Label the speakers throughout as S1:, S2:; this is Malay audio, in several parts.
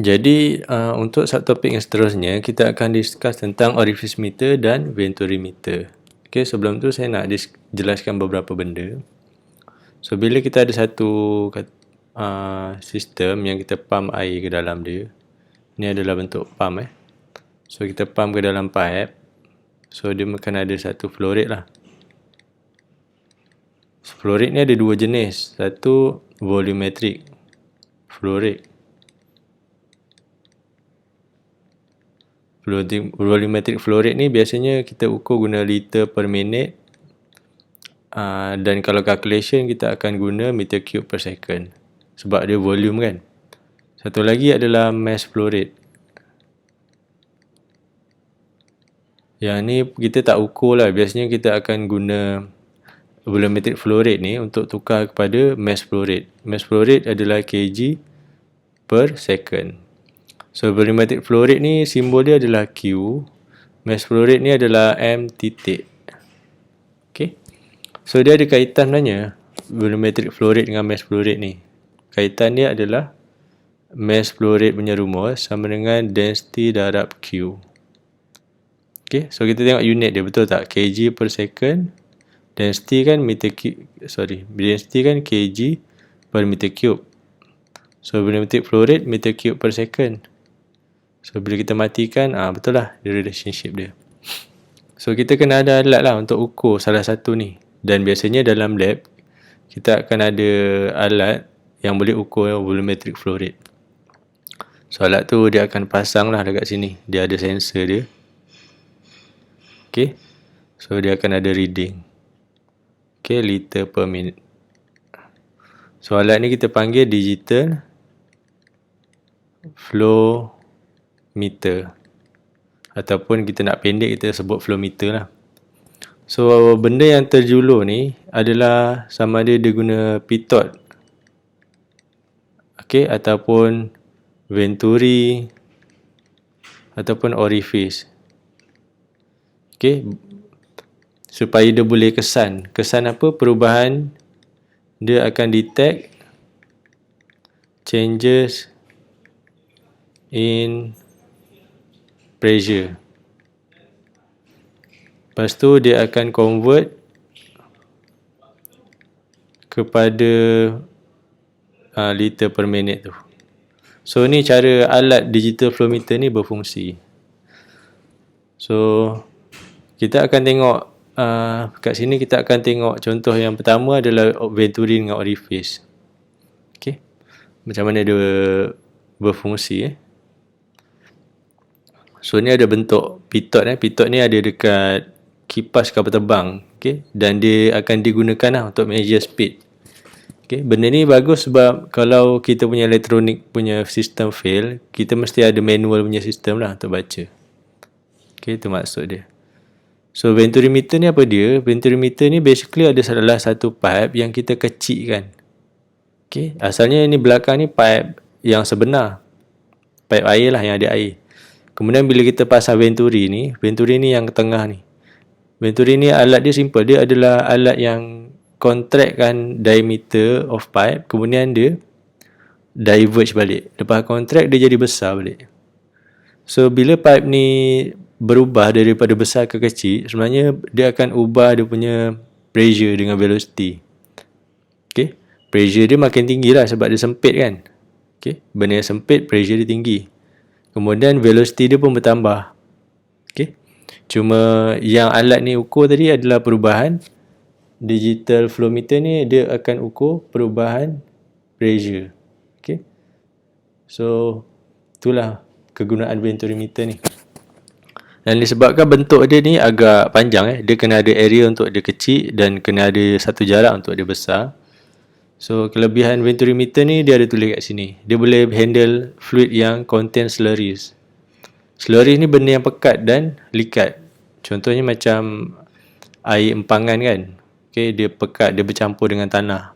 S1: Jadi untuk subtopik yang seterusnya, kita akan discuss tentang orifice meter dan venturi meter. Okay, sebelum tu saya nak jelaskan beberapa benda. So, bila kita ada satu sistem yang kita pump air ke dalam dia, ni adalah bentuk pump So, kita pump ke dalam pipe. So, dia akan ada satu flow rate lah. So, flow rate ni ada dua jenis. Satu volumetric flow rate. Volumetric flow rate ni biasanya kita ukur guna liter per minit. Dan kalau calculation kita akan guna meter cube per second. Sebab dia volume kan. Satu lagi adalah mass flow rate. Yang ni kita tak ukur lah. Biasanya kita akan guna volumetric flow rate ni untuk tukar kepada mass flow rate. Mass flow rate adalah kg per second. So, volumetric flow rate ni simbol dia adalah Q. Mass flow rate ni adalah M titik. Okay. So, dia ada kaitan sebenarnya volumetric flow rate dengan mass flow rate ni. Kaitan dia adalah mass flow rate punya rumus sama dengan density darab Q. Okay. So, kita tengok unit dia, betul tak? kg per second. Density kan density kan kg per meter cube. So, volumetric flow rate meter cube per second. So, bila kita matikan, betul lah the relationship dia. So, kita kena ada alat lah untuk ukur salah satu ni. Dan biasanya dalam lab, kita akan ada alat yang boleh ukur volumetric flow rate. So, alat tu dia akan pasang lah dekat sini. Dia ada sensor dia. Okay. So, dia akan ada reading. Okay, liter per minute. So, alat ni kita panggil digital flow meter. Ataupun kita nak pendek, kita sebut flow meter lah. So, benda yang terjulur ni adalah sama ada dia guna pitot. Okay, ataupun venturi. Ataupun orifice. Okay. Supaya dia boleh kesan. Kesan apa? Perubahan. Dia akan detect changes in pressure. Lepas tu dia akan convert kepada liter per minit tu. So, ni cara alat digital flow meter ni berfungsi. So, kita akan tengok kat sini kita akan tengok contoh yang pertama adalah venturi dengan orifice. Okay. Macam mana dia berfungsi So, ni ada bentuk pitot Pitot ni ada dekat kipas kapal terbang. Okay. Dan dia akan digunakan lah untuk measure speed. Okay. Benda ni bagus sebab kalau kita punya elektronik punya sistem fail, kita mesti ada manual punya sistem lah untuk baca. Okay, itu maksud dia. So, venturi meter ni apa dia? Venturi meter ni basically ada salah satu pipe yang kita kecilkan. Okay. Asalnya ni belakang ni pipe yang sebenar. Pipe air lah yang ada air. Kemudian bila kita pasang venturi ni yang tengah ni. Venturi ni alat dia simple. Dia adalah alat yang contractkan diameter of pipe. Kemudian dia diverge balik. Lepas contract dia jadi besar balik. So, bila pipe ni berubah daripada besar ke kecil, sebenarnya dia akan ubah dia punya pressure dengan velocity. Okay. Pressure dia makin tinggi lah sebab dia sempit kan. Okay. Benda yang sempit, pressure dia tinggi. Kemudian velocity dia pun bertambah. Okay. Cuma yang alat ni ukur tadi adalah perubahan. Digital flow meter ni dia akan ukur perubahan pressure. Okay. So, itulah kegunaan venturi meter ni. Dan disebabkan bentuk dia ni agak panjang dia kena ada area untuk dia kecil dan kena ada satu jarak untuk dia besar. So, kelebihan venturi meter ni dia ada tulis kat sini. Dia boleh handle fluid yang contain slurries. Slurries ni benda yang pekat dan likat. Contohnya macam air empangan kan. Okay, dia pekat, dia bercampur dengan tanah.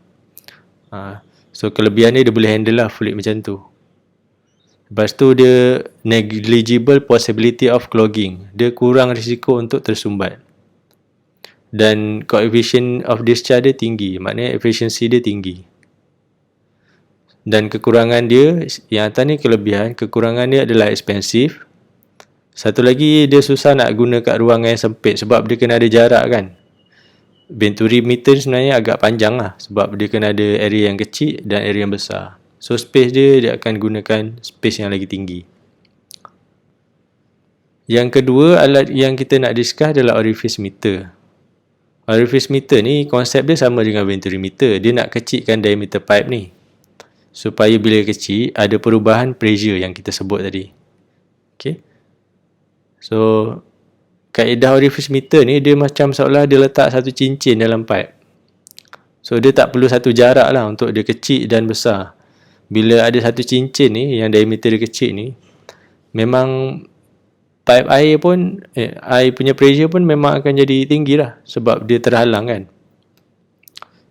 S1: So, kelebihan dia boleh handle lah fluid macam tu. Lepas tu dia negligible possibility of clogging. Dia kurang risiko untuk tersumbat. Dan coefficient of discharge dia tinggi. Maknanya efficiency dia tinggi. Dan kekurangan dia, yang atas ni kelebihan, kekurangan dia adalah expensive. Satu lagi, dia susah nak guna kat ruangan yang sempit sebab dia kena ada jarak kan. Venturi meter sebenarnya agak panjang lah sebab dia kena ada area yang kecil dan area yang besar. So space dia akan gunakan space yang lagi tinggi. Yang kedua, alat yang kita nak discuss adalah orifice meter. Orifice meter ni konsep dia sama dengan venturi meter. Dia nak kecilkan diameter pipe ni supaya bila kecil ada perubahan pressure yang kita sebut tadi. Okay. So kaedah orifice meter ni dia macam seolah dia letak satu cincin dalam pipe. So dia tak perlu satu jarak lah untuk dia kecil dan besar. Bila ada satu cincin ni yang diameter dia kecil ni, memang pipe air pun air punya pressure pun memang akan jadi tinggi lah sebab dia terhalang kan.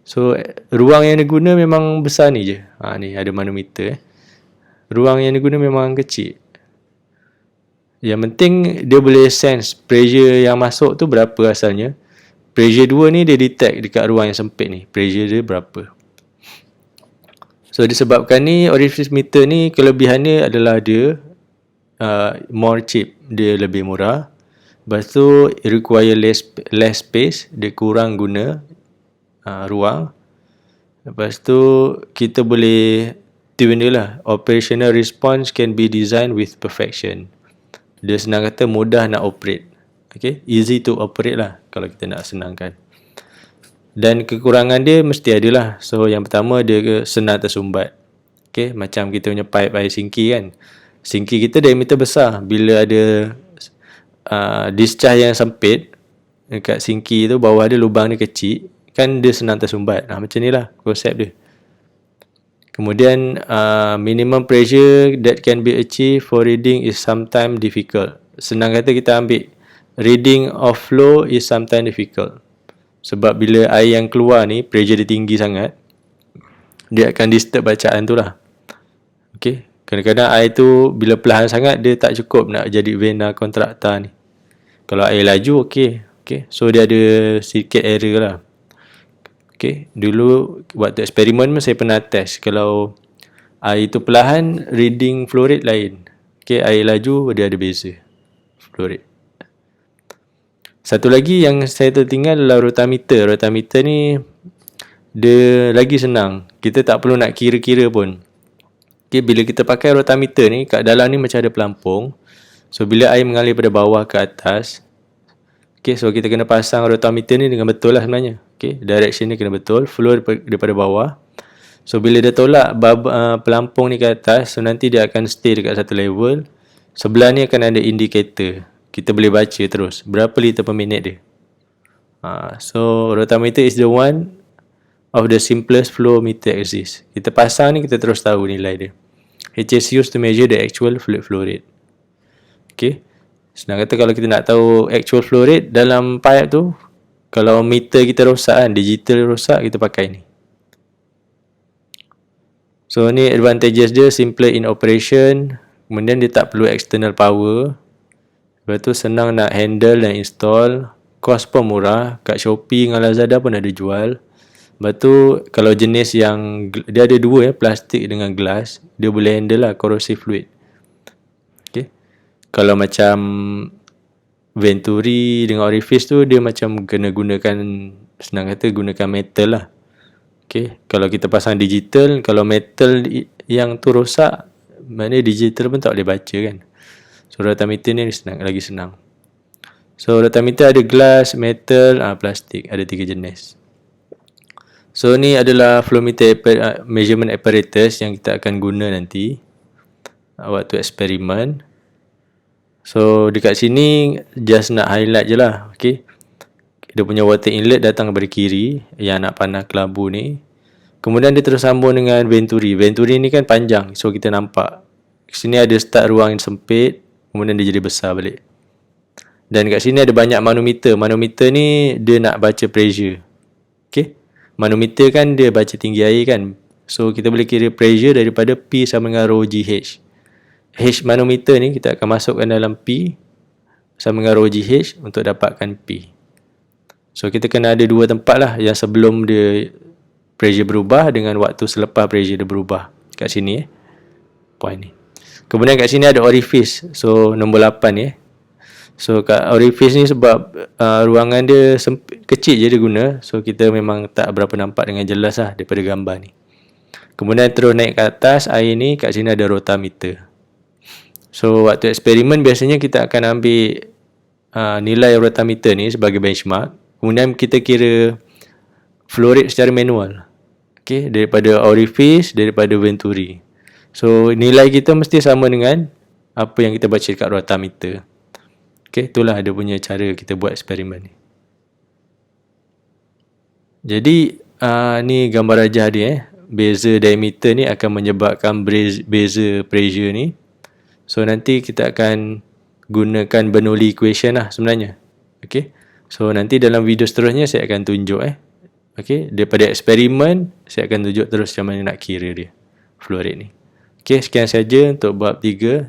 S1: So ruang yang diguna memang besar ni je. Ni ada manometer. Ruang yang diguna memang kecil. Yang penting dia boleh sense pressure yang masuk tu berapa asalnya. Pressure 2 ni dia detect dekat ruang yang sempit ni. Pressure dia berapa. So disebabkan ni orifice meter ni kelebihannya adalah dia more cheap. Dia lebih murah. Lepas tu require less space. Dia kurang guna ruang. Lepas tu kita boleh tune dia lah. Operational response can be designed with perfection. Dia senang kata mudah nak operate. Okay? Easy to operate lah kalau kita nak senangkan. Dan kekurangan dia mesti ada lah. So yang pertama dia senang tersumbat. Okay? Macam kita punya pipe air sinki kan. Sinki kita diameter besar. Bila ada discharge yang sempit dekat sinki tu, bawah dia lubang dia kecil, kan dia senang tersumbat. Macam ni lah konsep dia. Kemudian minimum pressure that can be achieved for reading is sometimes difficult. Senang kata kita ambil reading of flow is sometimes difficult. Sebab bila air yang keluar ni pressure dia tinggi sangat, dia akan disturb bacaan tu lah. Okay. Kadang-kadang air tu bila perlahan sangat dia tak cukup nak jadi vena contracta ni. Kalau air laju okay. So dia ada sedikit error lah. Okay. Dulu waktu eksperimen saya pernah test. Kalau air tu perlahan, reading flow rate lain. Okay. Air laju dia ada beza flow rate. Satu lagi yang saya tertinggal adalah rotameter. Rotameter ni dia lagi senang. Kita tak perlu nak kira-kira pun. Okay, bila kita pakai rotameter ni, kat dalam ni macam ada pelampung. So bila air mengalir pada bawah ke atas, okay, so kita kena pasang rotameter ni dengan betul lah sebenarnya. Okay, direction ni kena betul, flow daripada bawah. So bila dia tolak pelampung ni ke atas, so nanti dia akan stay dekat satu level. Sebelah ni akan ada indicator. Kita boleh baca terus berapa liter per minit dia. So rotameter is the one of the simplest flow meter exist. Kita pasang ni kita terus tahu nilai dia. It is used to measure the actual fluid flow rate. Okay. Senang kata kalau kita nak tahu actual flow rate dalam pipe tu, kalau meter kita rosak kan, digital rosak, kita pakai ni. So ni advantages dia, simpler in operation. Kemudian dia tak perlu external power. Lepas tu senang nak handle dan install. Cost pun murah. Kat Shopee dengan Lazada pun ada jual. Lepas tu kalau jenis yang dia ada dua plastik dengan glass, dia boleh handle lah corrosive fluid. Okay. Kalau macam venturi dengan orifice tu, dia macam kena gunakan, senang kata gunakan metal lah. Okay. Kalau kita pasang digital, kalau metal yang tu rosak, maknanya digital pun tak boleh baca kan. So rotameter ni lagi senang. So rotameter ada glass, metal, plastik, ada 3 jenis. So ni adalah flow meter measurement apparatus yang kita akan guna nanti waktu eksperimen. So dekat sini just nak highlight je lah. Okay. Dia punya water inlet datang dari kiri yang nak panah kelabu ni. Kemudian dia terus sambung dengan venturi. Venturi ni kan panjang, so kita nampak sini ada start ruang yang sempit, kemudian dia jadi besar balik. Dan kat sini ada banyak manometer. Manometer ni dia nak baca pressure. Okay. Manometer kan dia baca tinggi air kan. So kita boleh kira pressure daripada P sama dengan rho GH. H manometer ni kita akan masukkan dalam P sama dengan rho GH untuk dapatkan P. So kita kena ada 2 tempat lah, yang sebelum dia pressure berubah dengan waktu selepas pressure dia berubah. kat sini point ni. Kemudian kat sini ada orifice. So nombor 8 So kat orifice ni sebab ruangan dia kecil je dia guna. So kita memang tak berapa nampak dengan jelas lah daripada gambar ni. Kemudian terus naik ke atas air ni, kat sini ada rotameter. So waktu eksperimen biasanya kita akan ambil nilai rotameter ni sebagai benchmark. Kemudian kita kira flow rate secara manual. Okay, daripada orifice, daripada venturi. So nilai kita mesti sama dengan apa yang kita baca dekat rotameter. Okay, itulah dia punya cara kita buat eksperimen ni. Jadi ni gambar rajah dia beza diameter ni akan menyebabkan beza pressure ni. So nanti kita akan gunakan Bernoulli equation lah sebenarnya. Okay, so nanti dalam video seterusnya saya akan tunjuk okay, daripada eksperimen saya akan tunjuk terus macam mana nak kira dia flow rate ni. Okay, sekian saja untuk bab 3.